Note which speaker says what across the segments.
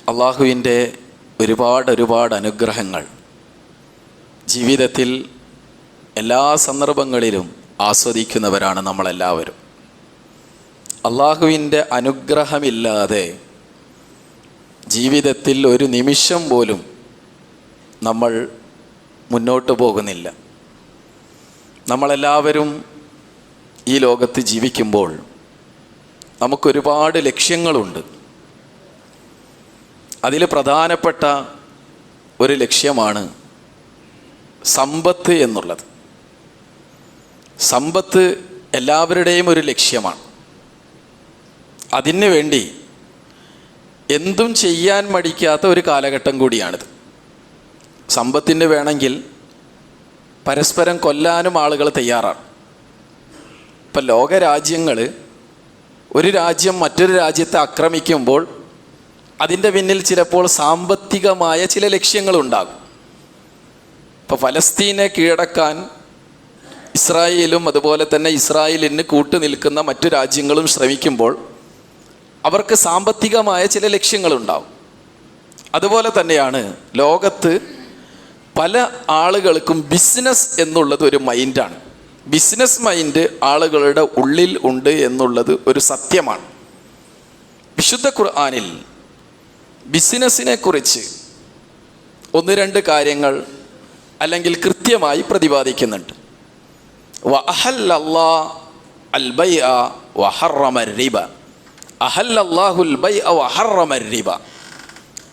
Speaker 1: അള്ളാഹുവിൻ്റെ ഒരുപാട് അനുഗ്രഹങ്ങൾ ജീവിതത്തിൽ എല്ലാ സന്ദർഭങ്ങളിലും ആസ്വദിക്കുന്നവരാണ് നമ്മളെല്ലാവരും. അള്ളാഹുവിൻ്റെ അനുഗ്രഹമില്ലാതെ ജീവിതത്തിൽ ഒരു നിമിഷം പോലും നമ്മൾ മുന്നോട്ട് പോകുന്നില്ല. നമ്മളെല്ലാവരും ഈ ലോകത്ത് ജീവിക്കുമ്പോൾ നമുക്കൊരുപാട് ലക്ഷ്യങ്ങളുണ്ട്. അതിൽ പ്രധാനപ്പെട്ട ഒരു ലക്ഷ്യമാണ് സമ്പത്ത് എന്നുള്ളത്. സമ്പത്ത് എല്ലാവരുടെയും ഒരു ലക്ഷ്യമാണ്. അതിനു വേണ്ടി എന്തും ചെയ്യാൻ മടിക്കാത്ത ഒരു കാലഘട്ടം കൂടിയാണിത്. സമ്പത്തിന് വേണമെങ്കിൽ പരസ്പരം കൊല്ലാനും ആളുകൾ തയ്യാറാണ്. ഇപ്പം ലോകരാജ്യങ്ങൾ ഒരു രാജ്യം മറ്റൊരു രാജ്യത്തെ ആക്രമിക്കുമ്പോൾ അതിൻ്റെ പിന്നിൽ ചിലപ്പോൾ സാമ്പത്തികമായ ചില ലക്ഷ്യങ്ങളുണ്ടാകും. ഇപ്പോൾ ഫലസ്തീനെ കീഴടക്കാൻ ഇസ്രായേലും അതുപോലെ തന്നെ ഇസ്രായേലിന് കൂട്ടുനിൽക്കുന്ന മറ്റു രാജ്യങ്ങളും ശ്രമിക്കുമ്പോൾ അവർക്ക് സാമ്പത്തികമായ ചില ലക്ഷ്യങ്ങളുണ്ടാവും. അതുപോലെ തന്നെയാണ് ലോകത്ത് പല ആളുകൾക്കും ബിസിനസ് എന്നുള്ളത് ഒരു മൈൻഡാണ്. ബിസിനസ് മൈൻഡ് ആളുകളുടെ ഉള്ളിൽ ഉണ്ട് എന്നുള്ളത് ഒരു സത്യമാണ്. വിശുദ്ധ ഖുർആനിൽ ബിസിനസ്സിനെ കുറിച്ച് ഒന്ന് രണ്ട് കാര്യങ്ങൾ അല്ലെങ്കിൽ കൃത്യമായി പ്രതിപാദിക്കുന്നുണ്ട്.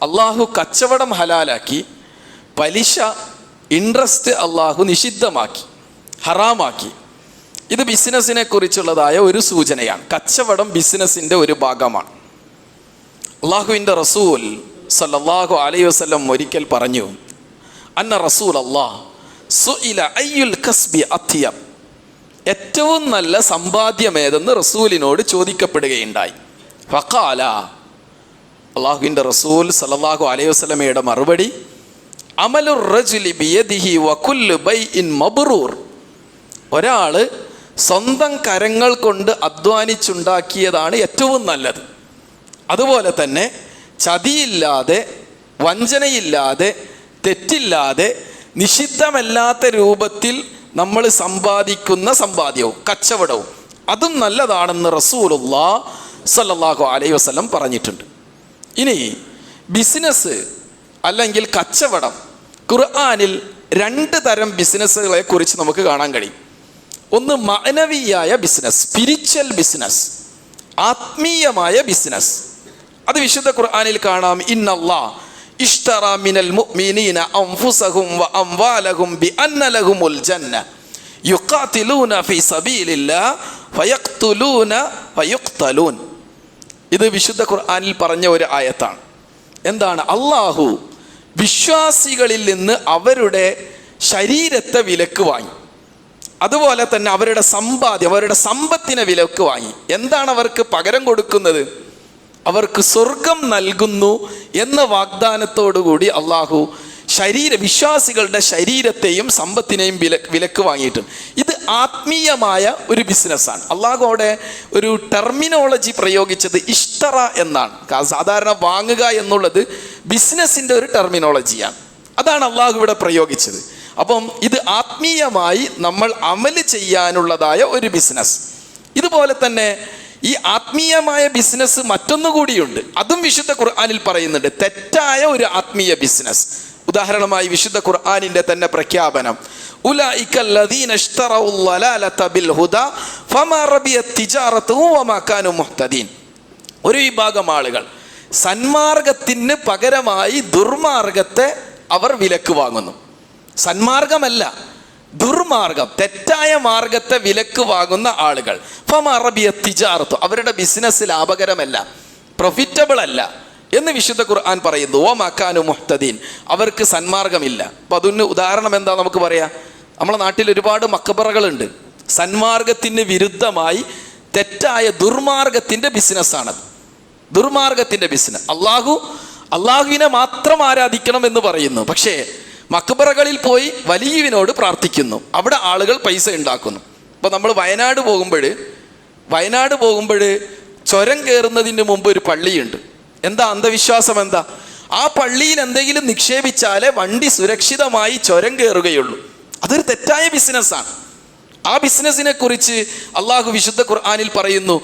Speaker 1: അള്ളാഹു കച്ചവടം ഹലാലാക്കി, പലിശ ഇൻട്രസ്റ്റ് അള്ളാഹു നിഷിദ്ധമാക്കി, ഹറാമാക്കി. ഇത് ബിസിനസ്സിനെ കുറിച്ചുള്ളതായ ഒരു സൂചനയാണ്. കച്ചവടം ബിസിനസ്സിൻ്റെ ഒരു ഭാഗമാണ്. അള്ളാഹുവിൻ്റെ റസൂൽ സല്ലല്ലാഹു അലൈഹി വസല്ലം ഒരിക്കൽ പറഞ്ഞു, അന്ന റസൂൽ അല്ലാഹ് സുഇല അയ്യുൽ കസ്ബി അത്യബ്, ഏറ്റവും നല്ല സമ്പാദ്യമേതെന്ന് റസൂലിനോട് ചോദിക്കപ്പെടുകയുണ്ടായി. ഫഖാല, അള്ളാഹുവിൻ്റെ റസൂൽ സല്ലല്ലാഹു അലൈഹി വസല്ലമയുടെ മറുപടി, അമലുർ റജുലി ബിയദിഹി വകുല്ലു ബൈഇൻ മബ്റൂർ, ഒരാൾ സ്വന്തം കരങ്ങൾ കൊണ്ട് അധ്വാനിച്ചുണ്ടാക്കിയതാണ് ഏറ്റവും നല്ലത്. അതുപോലെ തന്നെ ചതിയില്ലാതെ, വഞ്ചനയില്ലാതെ, തെറ്റില്ലാതെ, നിഷിദ്ധമല്ലാത്ത രൂപത്തിൽ നമ്മൾ സമ്പാദിക്കുന്ന സമ്പാദ്യവും കച്ചവടവും അതും നല്ലതാണെന്ന് റസൂലുള്ളാഹി സ്വല്ലല്ലാഹു അലൈഹി വസല്ലം പറഞ്ഞിട്ടുണ്ട്. ഇനി ബിസിനസ് അല്ലെങ്കിൽ കച്ചവടം, ഖുർആനിൽ രണ്ട് തരം ബിസിനസ്സുകളെ കുറിച്ച് നമുക്ക് കാണാൻ കഴിയും. ഒന്ന് മഅനവിയായ ബിസിനസ്, സ്പിരിച്വൽ ബിസിനസ്, ആത്മീയമായ ബിസിനസ്. അത് വിശുദ്ധ ഖുർആനിൽ കാണാം. ഇന്നല്ലാഹ് ഇഷ്തറ മിനൽ മുഅ്മിനീന അൻഫുസഹും വ അംവാലഹും ബിഅന്ന ലഹുമുൽ ജന്ന യുഖാതിലൂന ഫീ സബീലില്ലാഹ് ഫയഖ്തുലൂന ഫയുഖ്തലൂൻ. ഇത് വിശുദ്ധ ഖുർആനിൽ പറഞ്ഞ ഒരു ആയത്താണ്. എന്താണ്? അള്ളാഹു വിശ്വാസികളിൽ നിന്ന് അവരുടെ ശരീരത്തെ വിലക്ക് വാങ്ങി, അതുപോലെ തന്നെ അവരുടെ സമ്പാദ്യം, അവരുടെ സമ്പത്തിനെ വിലക്ക് വാങ്ങി. എന്താണ് അവർക്ക് പകരം കൊടുക്കുന്നത്? അവർക്ക് സ്വർഗം നൽകുന്നു എന്ന വാഗ്ദാനത്തോടുകൂടി അള്ളാഹു വിശ്വാസികളുടെ ശരീരത്തെയും സമ്പത്തിനെയും വിലക്ക് വാങ്ങിയിട്ടുണ്ട്. ഇത് ആത്മീയമായ ഒരു ബിസിനസ്സാണ്. അള്ളാഹു അവിടെ ഒരു ടെർമിനോളജി പ്രയോഗിച്ചത് ഇഷ്തറ എന്നാണ്. സാധാരണ വാങ്ങുക എന്നുള്ളത് ബിസിനസ്സിൻ്റെ ഒരു ടെർമിനോളജിയാണ്. അതാണ് അള്ളാഹു ഇവിടെ പ്രയോഗിച്ചത്. അപ്പം ഇത് ആത്മീയമായി നമ്മൾ അമല് ചെയ്യാനുള്ളതായ ഒരു ബിസിനസ്. ഇതുപോലെ തന്നെ ഈ ആത്മീയമായ ബിസിനസ് മറ്റൊന്നുകൂടിയുണ്ട്. അതും വിശുദ്ധ ഖുർആനിൽ പറയുന്നുണ്ട്, തെറ്റായ ഒരു ആത്മീയ ബിസിനസ്. ഉദാഹരണമായി വിശുദ്ധ ഖുർആനിൻ്റെ തന്നെ പ്രഖ്യാപനം, ഉലൈകല്ലദീന ഇഷ്തറഉൽ ളലാലത ബിൽ ഹുദാ ഫമാ റബിയത് തിജാറതുഹും വമാ കാനൂ മുഹ്തദീൻ. ഒരു വിഭാഗം ആളുകൾ സന്മാർഗത്തിന് പകരമായി ദുർമാർഗത്തെ അവർ വിലക്ക് വാങ്ങുന്നു. സന്മാർഗമല്ല, ദുർമാർഗം, തെറ്റായ മാർഗത്തെ വിലക്ക് വാങ്ങുന്ന ആളുകൾ. ഫമാ റബിയത് തിജാറതു, അവരുടെ ബിസിനസ് ലാഭകരമല്ല, പ്രോഫിറ്റബിൾ അല്ല എന്ന് വിശുദ്ധ ഖുർആൻ പറയുന്നു. വമാ കാനൂ മുഹ്തദീൻ, അവർക്ക് സന്മാർഗമില്ല. അപ്പം അതിന് ഉദാഹരണം എന്താ നമുക്ക് പറയാം? നമ്മുടെ നാട്ടിൽ ഒരുപാട് മക്ബറകളുണ്ട്. സന്മാർഗത്തിന് വിരുദ്ധമായി തെറ്റായ ദുർമാർഗത്തിൻ്റെ ബിസിനസ്സാണത്. ദുർമാർഗത്തിൻ്റെ ബിസിനസ്. അള്ളാഹുവിനെ മാത്രം ആരാധിക്കണം എന്ന് പറയുന്നു, പക്ഷേ മക്ബറകളിൽ പോയി വലിയവിനോട് പ്രാർത്ഥിക്കുന്നു. അവിടെ ആളുകൾ പൈസ ഉണ്ടാക്കുന്നു. ഇപ്പോൾ നമ്മൾ വയനാട് പോകുമ്പോൾ ചുരം കയറുന്നതിന് മുമ്പ് ഒരു പള്ളിയുണ്ട്. എന്താ അന്ധവിശ്വാസം? എന്താ? ആ പള്ളിയിൽ എന്തെങ്കിലും നിക്ഷേപിച്ചാലേ വണ്ടി സുരക്ഷിതമായി ചുരം കയറുകയുള്ളൂ. അതൊരു തെറ്റായ ബിസിനസ്സാണ്. ആ ബിസിനസിനെ കുറിച്ച് അള്ളാഹു വിശുദ്ധ ഖുർആനിൽ പറയുന്നു,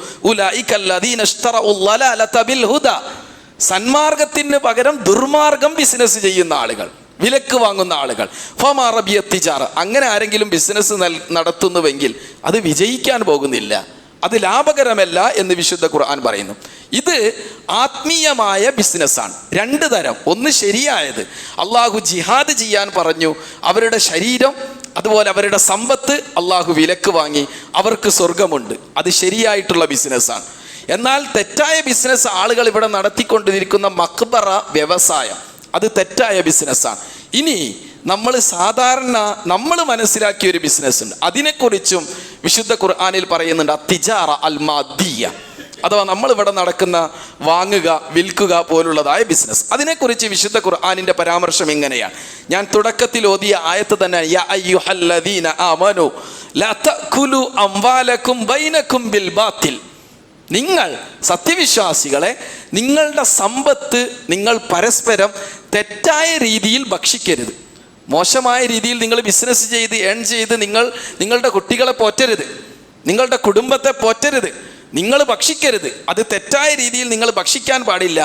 Speaker 1: സന്മാർഗത്തിന് പകരം ദുർമാർഗം ബിസിനസ് ചെയ്യുന്ന ആളുകൾ, വിലക്ക് വാങ്ങുന്ന ആളുകൾ. അങ്ങനെ ആരെങ്കിലും ബിസിനസ് നടത്തുന്നുവെങ്കിൽ അത് വിജയിക്കാൻ പോകുന്നില്ല, അത് ലാഭകരമല്ല എന്ന് വിശുദ്ധ ഖുർആൻ പറയുന്നു. ഇത് ആത്മീയമായ ബിസിനസ്സാണ്. രണ്ട് തരം. ഒന്ന് ശരിയായത്, അള്ളാഹു ജിഹാദ് ചെയ്യാൻ പറഞ്ഞു, അവരുടെ ശരീരം അതുപോലെ അവരുടെ സമ്പത്ത് അള്ളാഹു വിലക്ക് വാങ്ങി, അവർക്ക് സ്വർഗമുണ്ട്. അത് ശരിയായിട്ടുള്ള ബിസിനസ്സാണ്. എന്നാൽ തെറ്റായ ബിസിനസ് ആളുകൾ ഇവിടെ നടത്തിക്കൊണ്ടിരിക്കുന്ന മക്ബറ വ്യവസായം, അത് തെറ്റായ ബിസിനസ്സാണ്. ഇനി നമ്മൾ മനസ്സിലാക്കിയ ഒരു ബിസിനസ് ഉണ്ട്, അതിനെക്കുറിച്ചും വിശുദ്ധ ഖുർആനിൽ പറയുന്നുണ്ട്. അത്തിജാറ അൽ മാദിയ, അഥവാ നമ്മളിവിടെ നടക്കുന്ന വാങ്ങുക വിൽക്കുക പോലുള്ളതായ ബിസിനസ്. അതിനെക്കുറിച്ച് വിശുദ്ധ ഖുർആനിൻ്റെ പരാമർശം ഇങ്ങനെയാണ്. ഞാൻ തുടക്കത്തിൽ ഓതിയ ആയത്ത് തന്നെ, യാ അയ്യുഹല്ലദീന ആമനു ലാ തഅകുലു അംവാലകും ബൈനകും ബിൽ ബാത്തിൽ. നിങ്ങൾ സത്യവിശ്വാസികളെ, നിങ്ങളുടെ സമ്പത്ത് നിങ്ങൾ പരസ്പരം തെറ്റായ രീതിയിൽ ഭക്ഷിക്കരുത്. മോശമായ രീതിയിൽ നിങ്ങൾ ബിസിനസ് ചെയ്ത് ഏൺ ചെയ്ത് നിങ്ങളുടെ കുട്ടികളെ പോറ്റരുത്, നിങ്ങളുടെ കുടുംബത്തെ പോറ്റരുത്, നിങ്ങൾ ഭക്ഷിക്കരുത്. അത് തെറ്റായ രീതിയിൽ നിങ്ങൾ ഭക്ഷിക്കാൻ പാടില്ല.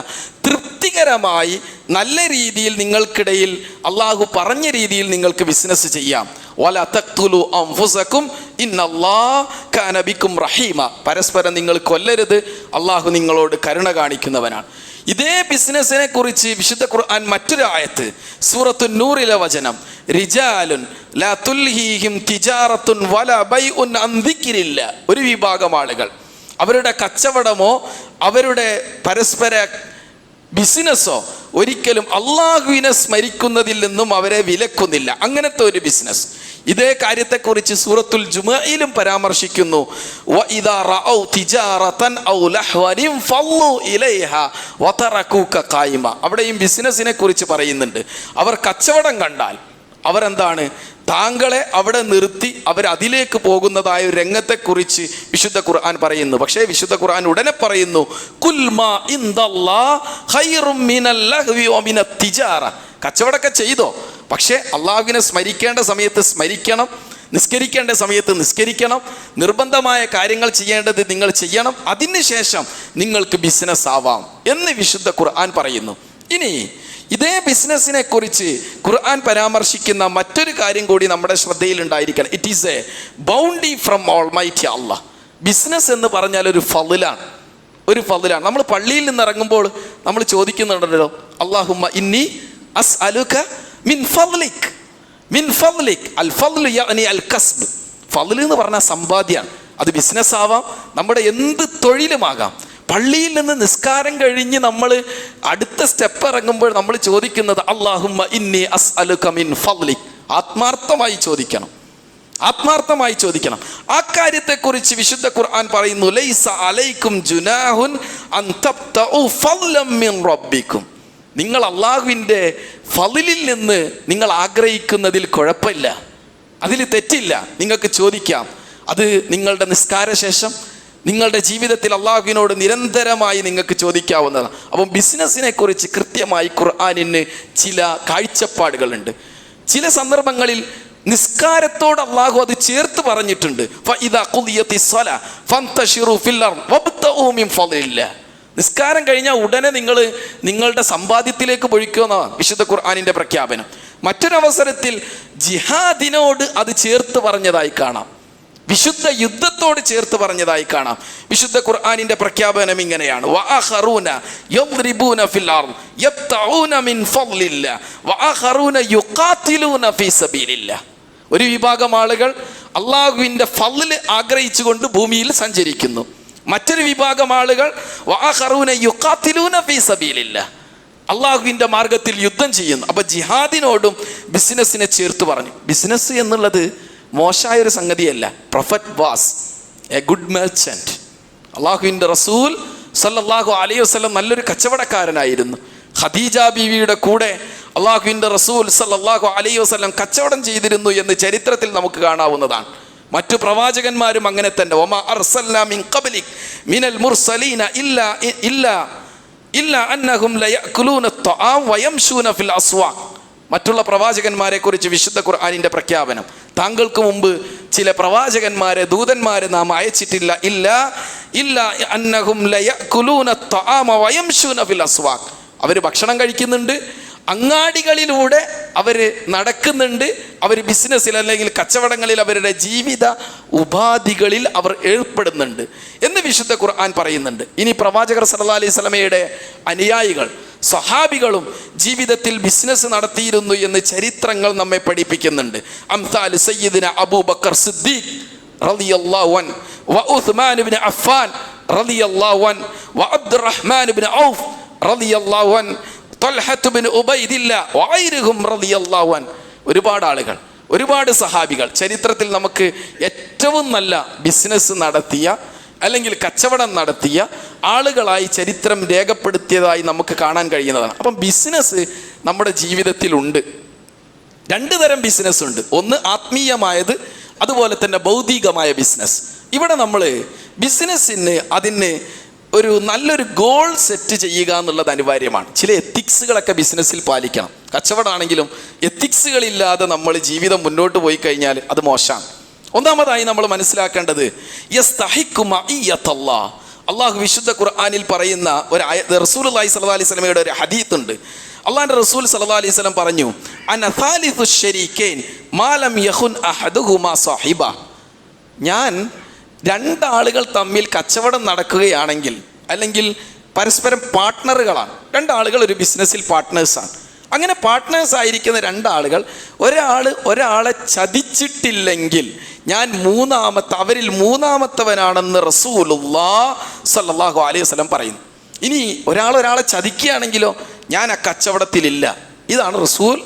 Speaker 1: തൃപ്തികരമായി നല്ല രീതിയിൽ നിങ്ങൾക്കിടയിൽ അള്ളാഹു പറഞ്ഞ രീതിയിൽ നിങ്ങൾക്ക് ബിസിനസ് ചെയ്യാം. വലാ തഖ്തുലു അൻഫുസകും ഇന്നല്ലാഹ കാന ബികും റഹീമ. പരസ്പരം നിങ്ങൾ കൊല്ലരുത്, അള്ളാഹു നിങ്ങളോട് കരുണ കാണിക്കുന്നവനാണ്. ഇതേ ബിസിനസിനെ കുറിച്ച് വിശുദ്ധ ഖുർആൻ മറ്റൊരു ആയത്ത്, സൂറത്തുൻ നൂറിലെ വചനം, റിജാലുൻ ലാ തുൽഹീഹിം തിജാറത്തുൻ വലാ ബൈഉൻ അൻ ദിക്രില്ല. ഒരു വിഭാഗം ആളുകൾ അവരുടെ കച്ചവടമോ അവരുടെ പരസ്പര ബിസിനസ്സോ ഒരിക്കലും അള്ളാഹുവിനെ സ്മരിക്കുന്നതിൽ നിന്നും അവരെ വിലക്കുന്നില്ല. അങ്ങനത്തെ ഒരു ബിസിനസ്. ഇതേ കാര്യത്തെക്കുറിച്ച് സൂറത്തുൽ ജുമുഅയിലും പരാമർശിക്കുന്നു. വഇദാ റഔ തിജാറതൻ ഔ ലഹ്വൻ ഫല്ലു ഇലൈഹാ വതറകൂക ഖായിമ. അവിടെയും ബിസിനസിനെ കുറിച്ച് പറയുന്നുണ്ട്. അവർ കച്ചവടം കണ്ടാൽ അവരെന്താണ്, താങ്കളെ അവിടെ നിർത്തി അവരതിലേക്ക് പോകുന്നതായ ഒരു രംഗത്തെക്കുറിച്ച് വിശുദ്ധ ഖുർആൻ പറയുന്നു. പക്ഷേ വിശുദ്ധ ഖുർആൻ ഉടനെ പറയുന്നു, കുൽമാ ഇൻദല്ലാഹ് ഖൈറും മിനൽ ലഹ്വി വമിനത് തിജാറ. കച്ചവടമൊക്കെ ചെയ്തോ, പക്ഷേ അള്ളാഹുവിനെ സ്മരിക്കേണ്ട സമയത്ത് സ്മരിക്കണം, നിസ്കരിക്കേണ്ട സമയത്ത് നിസ്കരിക്കണം, നിർബന്ധമായ കാര്യങ്ങൾ ചെയ്യേണ്ടത് നിങ്ങൾ ചെയ്യണം, അതിനുശേഷം നിങ്ങൾക്ക് ബിസിനസ് ആവാം എന്ന് വിശുദ്ധ ഖുർആൻ പറയുന്നു. ഇനി ഇതേ ബിസിനസ്സിനെ കുറിച്ച് ഖുർആൻ പരാമർശിക്കുന്ന മറ്റൊരു കാര്യം കൂടി നമ്മുടെ ശ്രദ്ധയിൽ ഉണ്ടായിരിക്കണം. It is A bounty from almighty Allah. Business എന്ന് പറഞ്ഞാൽ ഒരു ഫളിലാണ്. നമ്മൾ പള്ളിയിൽ നിന്ന് ഇറങ്ങുമ്പോൾ നമ്മൾ ചോദിക്കുന്നുണ്ടല്ലോ, അല്ലാഹുമ്മ ഇന്നി അസ്അലുക മിൻ ഫളിക്. അൽ ഫള് യഅനി അൽ കസ്ബ്. ഫള് എന്ന് പറഞ്ഞാൽ സമ്പാദ്യമാണ്. അത് ബിസിനസ് ആവാം, നമ്മുടെ എന്ത് തൊഴിലുമാകാം. പള്ളിയിൽ നിന്ന് നിസ്കാരം കഴിഞ്ഞ് നമ്മൾ അടുത്ത സ്റ്റെപ്പ് ഇറങ്ങുമ്പോൾ നമ്മൾ ചോദിക്കുന്നത് അല്ലാഹുമ്മ ഇന്നി അസ്അലുക മിൻ ഫളിക്. ആത്മാർത്ഥമായി ചോദിക്കണം. ആ കാര്യത്തെക്കുറിച്ച് വിശുദ്ധ ഖുർആൻ പറയുന്നു, ലൈസ അലൈക്കും ജുനാഹുൻ അൻ തബ്തഉ ഫളൻ മിൻ റബ്ബിക്കും. നിങ്ങൾ അള്ളാഹുവിൻ്റെ ഫളിലിൽ നിന്ന് നിങ്ങൾ ആഗ്രഹിക്കുന്നതിൽ കുഴപ്പമില്ല, അതിൽ തെറ്റില്ല. നിങ്ങൾക്ക് ചോദിക്കാം. അത് നിങ്ങളുടെ നിസ്കാര ശേഷം നിങ്ങളുടെ ജീവിതത്തിൽ അള്ളാഹുവിനോട് നിരന്തരമായി നിങ്ങൾക്ക് ചോദിക്കാവുന്നതാണ്. അപ്പം ബിസിനസ്സിനെ കുറിച്ച് കൃത്യമായി ഖുർആനിന് ചില കാഴ്ചപ്പാടുകളുണ്ട്. ചില സന്ദർഭങ്ങളിൽ നിസ്കാരത്തോട് അള്ളാഹു അത് ചേർത്ത് പറഞ്ഞിട്ടുണ്ട്. നിസ്കാരം കഴിഞ്ഞാൽ ഉടനെ നിങ്ങളുടെ സമ്പാദ്യത്തിലേക്ക് പൊഴിക്കുമെന്നാണ് വിശുദ്ധ ഖുർആനിൻ്റെ പ്രഖ്യാപനം. മറ്റൊരവസരത്തിൽ ജിഹാദിനോട് അത് ചേർത്ത് പറഞ്ഞതായി കാണാം, വിശുദ്ധ യുദ്ധത്തോട് ചേർത്ത് പറഞ്ഞതായി കാണാം. വിശുദ്ധ ഖുർആനിൻ്റെ പ്രഖ്യാപനം ഇങ്ങനെയാണ്, വആഖറൂന യദ്രിബൂന ഫിൽ അർദ് യബ്തഊന മിൻ ഫളില്ലാഹ് വആഖറൂന യുഖാതിലൂന ഫീ സബീലില്ലാഹ്. ഒരു വിഭാഗം ആളുകൾ അള്ളാഹുവിൻ്റെ ഫളിൽ ആഗ്രഹിച്ചുകൊണ്ട് ഭൂമിയിൽ സഞ്ചരിക്കുന്നു. മറ്റൊരു വിഭാഗം ആളുകൾ വആഖറൂന യുഖാതിലൂന ഫീ സബീലില്ലാഹ്, അള്ളാഹുവിൻ്റെ മാർഗത്തിൽ യുദ്ധം ചെയ്യുന്നു. അപ്പോൾ ജിഹാദിനോടും ബിസിനസ്സിനെ ചേർത്ത് പറഞ്ഞു. ബിസിനസ് എന്നുള്ളത് മോശമായൊരു സംഗതിയല്ല. Prophet was a good merchant. അള്ളാഹുവിൻ്റെ റസൂൽ സല്ലല്ലാഹു അലൈഹി വസല്ലം നല്ലൊരു കച്ചവടക്കാരനായിരുന്നു. ഖദീജ ബീവിയുടെ കൂടെ അള്ളാഹുവിൻ്റെ റസൂൽ സല്ലല്ലാഹു അലൈഹി വസല്ലം കച്ചവടം ചെയ്തിരുന്നു എന്ന് ചരിത്രത്തിൽ നമുക്ക് കാണാവുന്നതാണ്. മറ്റു പ്രവാചകന്മാരും അങ്ങനെ തന്നെ. വമാ അർസൽനാ മിൻ ഖബ്ലിക് മിനൽ മുർസലീന ഇല്ലാ ഇല്ല അന്നഹും ലയഅകുലൂന അത്ത്വാം വയംശൂന ഫിൽ അസ്വാഖ്. മറ്റുള്ള പ്രവാചകന്മാരെ കുറിച്ച് വിശുദ്ധ ഖുർആനിന്റെ പ്രഖ്യാപനം, താങ്കൾക്ക് മുമ്പ് ചില പ്രവാചകന്മാരെ, ദൂതന്മാരെ നാം അയച്ചിട്ടില്ല. ഇല്ല അന്നഹും ലയഅകുലൂന അത്ത്വാം വയംശൂന ഫിൽ അസ്വാഖ്. അവർ ഭക്ഷണം കഴിക്കുന്നുണ്ട്, അങ്ങാടികളിലൂടെ അവർ നടക്കുന്നുണ്ട്, അവർ ബിസിനസ്സിൽ അല്ലെങ്കിൽ കച്ചവടങ്ങളിൽ അവരുടെ ജീവിത ഉപാധികളിൽ അവർ ഏർപ്പെടുന്നുണ്ട് എന്ന് വിശുദ്ധ ഖുർആൻ പറയുന്നുണ്ട്. ഇനി പ്രവാചകർ സല്ലല്ലാഹു അലൈഹി വസല്ലമയുടെ അനുയായികൾ, സ്വഹാബികളും ജീവിതത്തിൽ ബിസിനസ് നടത്തിയിരുന്നു എന്ന് ചരിത്രങ്ങൾ നമ്മെ പഠിപ്പിക്കുന്നുണ്ട്. അംസാൽ സയ്യിദിന അബൂബക്കർ സിദ്ദീഖ് റളിയല്ലാഹു അൻഹു, വ ഉസ്മാൻ ഇബ്നു അഫ്ഫാൻ റളിയല്ലാഹു അൻഹു, വ അബ്ദുറഹ്മാൻ ഇബ്നു ഔഫ് റളിയല്ലാഹു അൻഹു, ത്വൽഹത്ത് ബിൻ ഉബൈദില്ലാ വഗൈറുഹും റളിയല്ലാഹു അൻഹു. ഒരുപാട് ആളുകൾ, ഒരുപാട് സഹാബികൾ ചരിത്രത്തിൽ നമുക്ക് ഏറ്റവും നല്ല ബിസിനസ് നടത്തിയ അല്ലെങ്കിൽ കച്ചവടം നടത്തിയ ആളുകളായി ചരിത്രം രേഖപ്പെടുത്തിയതായി നമുക്ക് കാണാൻ കഴിയുന്നതാണ്. അപ്പം ബിസിനസ് നമ്മുടെ ജീവിതത്തിലുണ്ട്. രണ്ട് തരം ബിസിനസ് ഉണ്ട്. ഒന്ന് ആത്മീയമായത്, അതുപോലെ തന്നെ ഭൗതികമായ ബിസിനസ്. ഇവിടെ നമ്മൾ ബിസിനസ്സിന് അതിന് ഒരു നല്ലൊരു ഗോൾ സെറ്റ് ചെയ്യുക എന്നുള്ളത് അനിവാര്യമാണ്. ചില എത്തിക്സുകളൊക്കെ ബിസിനസ്സിൽ പാലിക്കണം. കച്ചവടമാണെങ്കിലും എത്തിക്സുകളില്ലാതെ നമ്മൾ ജീവിതം മുന്നോട്ട് പോയി കഴിഞ്ഞാൽ അത് മോശമാണ്. ഒന്നാമതായി നമ്മൾ മനസ്സിലാക്കേണ്ടത് അള്ളാഹു വിശുദ്ധ ഖുർആനിൽ പറയുന്ന ഒരു റസൂലുള്ളാഹി സ്വല്ലല്ലാഹി അലൈഹി വസല്ലമയുടെ ഒരു ഹദീത്ത് ഉണ്ട്. അള്ളാഹിന്റെ റസൂൽ സല്ലല്ലാഹു അലൈഹി വസല്ലം പറഞ്ഞു, അന സാലിസു ശരീകൈൻ മാ ലം യഖുൻ അഹദുഹുമാ സാഹിബ. ഞാൻ രണ്ടാളുകൾ തമ്മിൽ കച്ചവടം നടക്കുകയാണെങ്കിൽ, അല്ലെങ്കിൽ പരസ്പരം പാർട്ട്ണറുകളാണ്, രണ്ടാളുകൾ ഒരു ബിസിനസ്സിൽ പാർട്ട്നേഴ്സാണ്. അങ്ങനെ പാർട്ട്നേഴ്സ് ആയിരിക്കുന്ന രണ്ടാളുകൾ ഒരാളെ ചതിച്ചിട്ടില്ലെങ്കിൽ ഞാൻ അവരിൽ മൂന്നാമത്തവനാണെന്ന് റസൂലുള്ളാഹി സ്വല്ലല്ലാഹു അലൈഹി വസല്ലം പറയുന്നു. ഇനി ഒരാളെ ചതിക്കുകയാണെങ്കിലോ ഞാൻ ആ കച്ചവടത്തിലില്ല. ഇതാണ് റസൂൽ